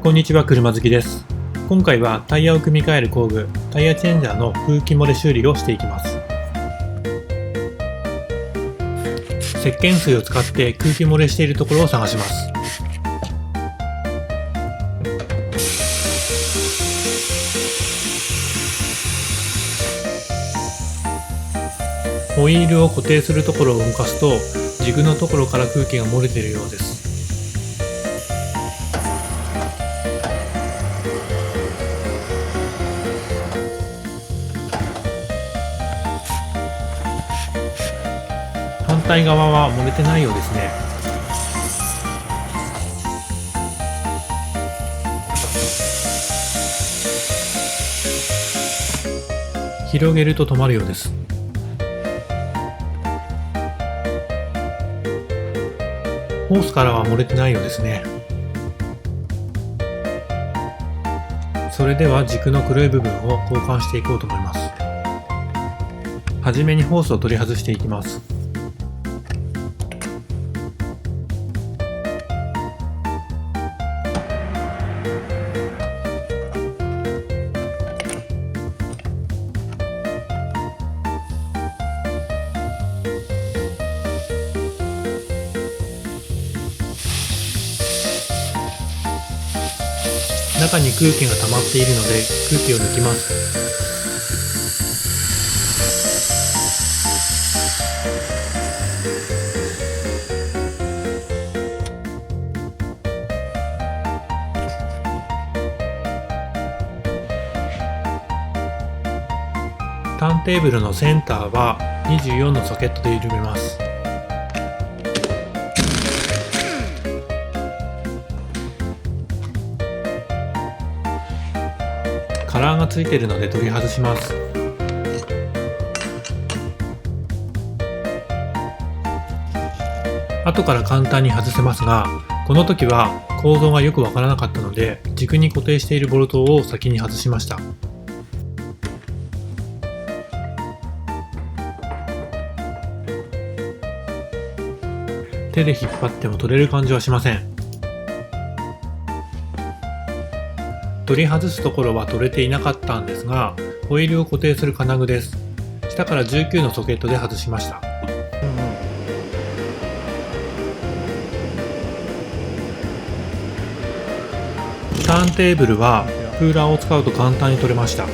こんにちは、車好きです。今回はタイヤを組み替える工具、タイヤチェンジャーの空気漏れ修理をしていきます。石鹸水を使って空気漏れしているところを探します。ホイールを固定するところを動かすと、軸のところから空気が漏れているようです。反対側は漏れてないようですね。広げると止まるようです。ホースからは漏れてないようですね。それでは軸の黒い部分を交換していこうと思います。はじめにホースを取り外していきます。中に空気が溜まっているので空気を抜きます。ターンテーブルのセンターは24のソケットで緩めます。カラーがついているので取り外します。後から簡単に外せますが、この時は構造がよくわからなかったので、軸に固定しているボルトを先に外しました。手で引っ張っても取れる感じはしません。取り外すところは取れていなかったんですが、ホイールを固定する金具です。下から19のソケットで外しました。ターンテーブルはクーラーを使うと簡単に取れました。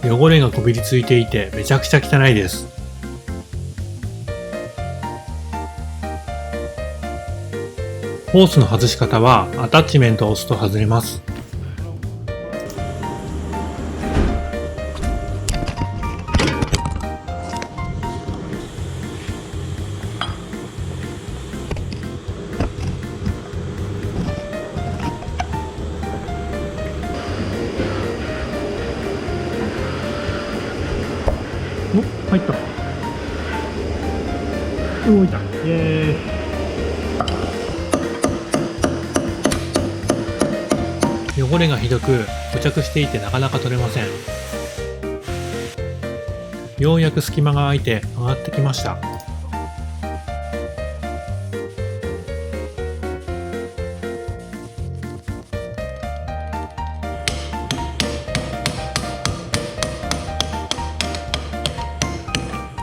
汚れがこびりついていてめちゃくちゃ汚いです。ホースの外し方はアタッチメントを押すと外れます。お、入った。動いた。イエーイ。汚れがひどく付着していてなかなか取れません。ようやく隙間が空いて上がってきました。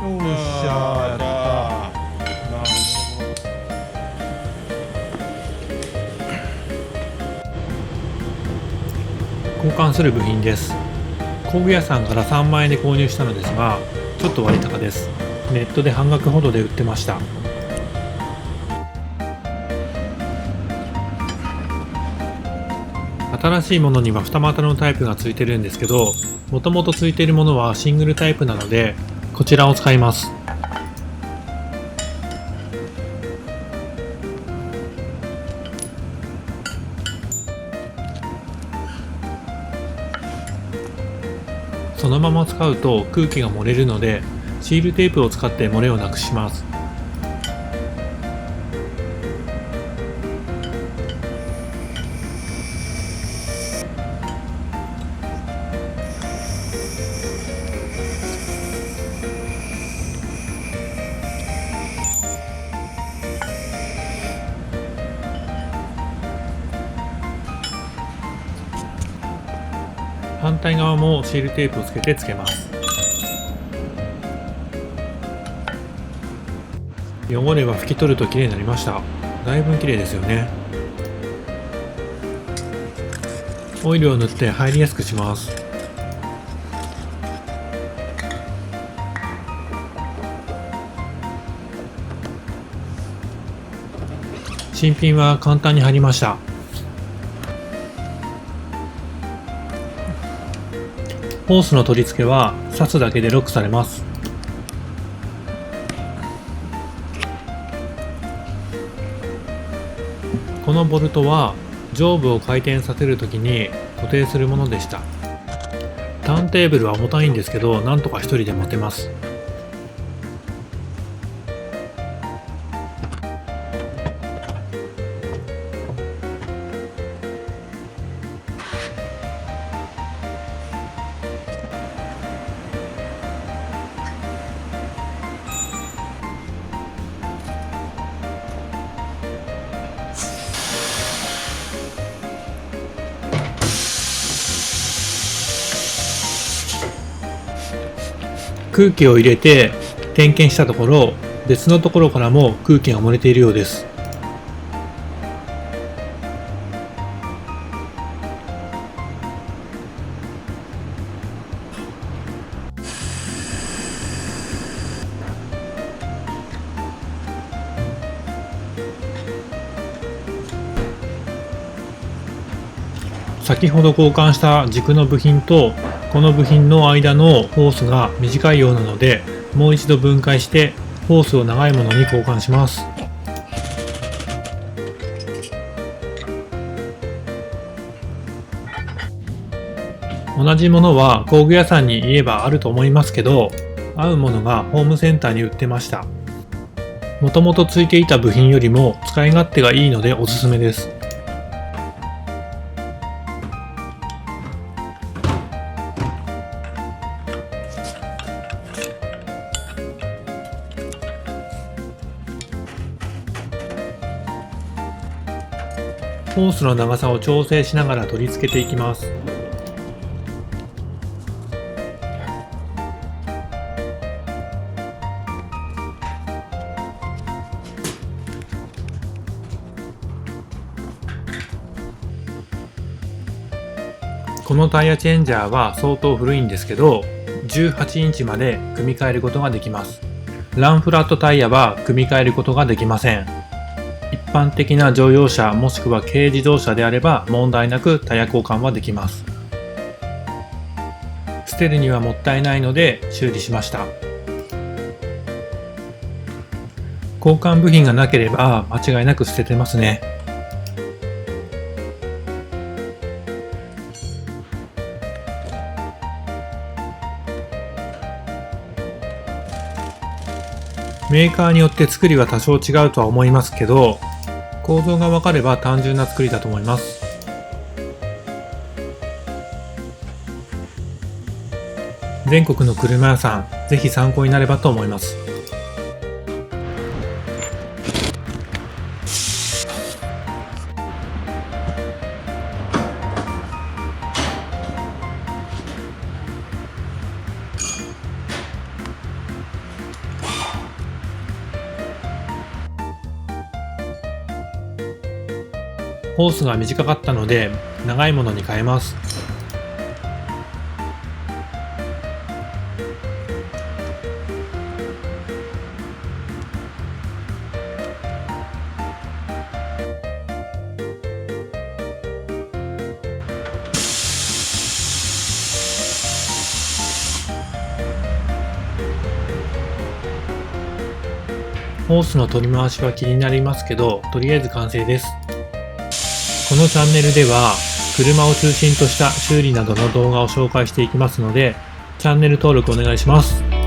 よっしゃー、やったー。交換する部品です。工具屋さんから3万円で購入したのですが、ちょっと割高です。ネットで半額ほどで売ってました。新しいものには二股のタイプがついてるんですけど、もともとついているものはシングルタイプなので、こちらを使います。そのまま使うと空気が漏れるので、シールテープを使って漏れをなくします。反対側もシールテープをつけてつけます。汚れは拭き取るときれいになりました。だいぶ綺麗ですよね。オイルを塗って入りやすくします。新品は簡単に入りました。ホースの取り付けは刺すだけでロックされます。このボルトは上部を回転させるときに固定するものでした。ターンテーブルは重たいんですけど、なんとか一人で持てます。空気を入れて点検したところ、別のところからも空気が漏れているようです。先ほど交換した軸の部品とこの部品の間のホースが短いようなので、もう一度分解してホースを長いものに交換します。同じものは工具屋さんに言えばあると思いますけど、合うものがホームセンターに売ってました。もともとついていた部品よりも使い勝手がいいのでおすすめです。ホースの長さを調整しながら取り付けていきます。このタイヤチェンジャーは相当古いんですけど、18インチまで組み替えることができます。ランフラットタイヤは組み替えることができません。一般的な乗用車もしくは軽自動車であれば問題なくタイヤ交換はできます。捨てるにはもったいないので修理しました。交換部品がなければ間違いなく捨ててますね。メーカーによって作りは多少違うとは思いますけど、構造が分かれば単純な作りだと思います。全国の車屋さん、ぜひ参考になればと思います。ホースが短かったので長いものに変えます。ホースの取り回しは気になりますけど、とりあえず完成です。このチャンネルでは車を中心とした修理などの動画を紹介していきますので、チャンネル登録お願いします。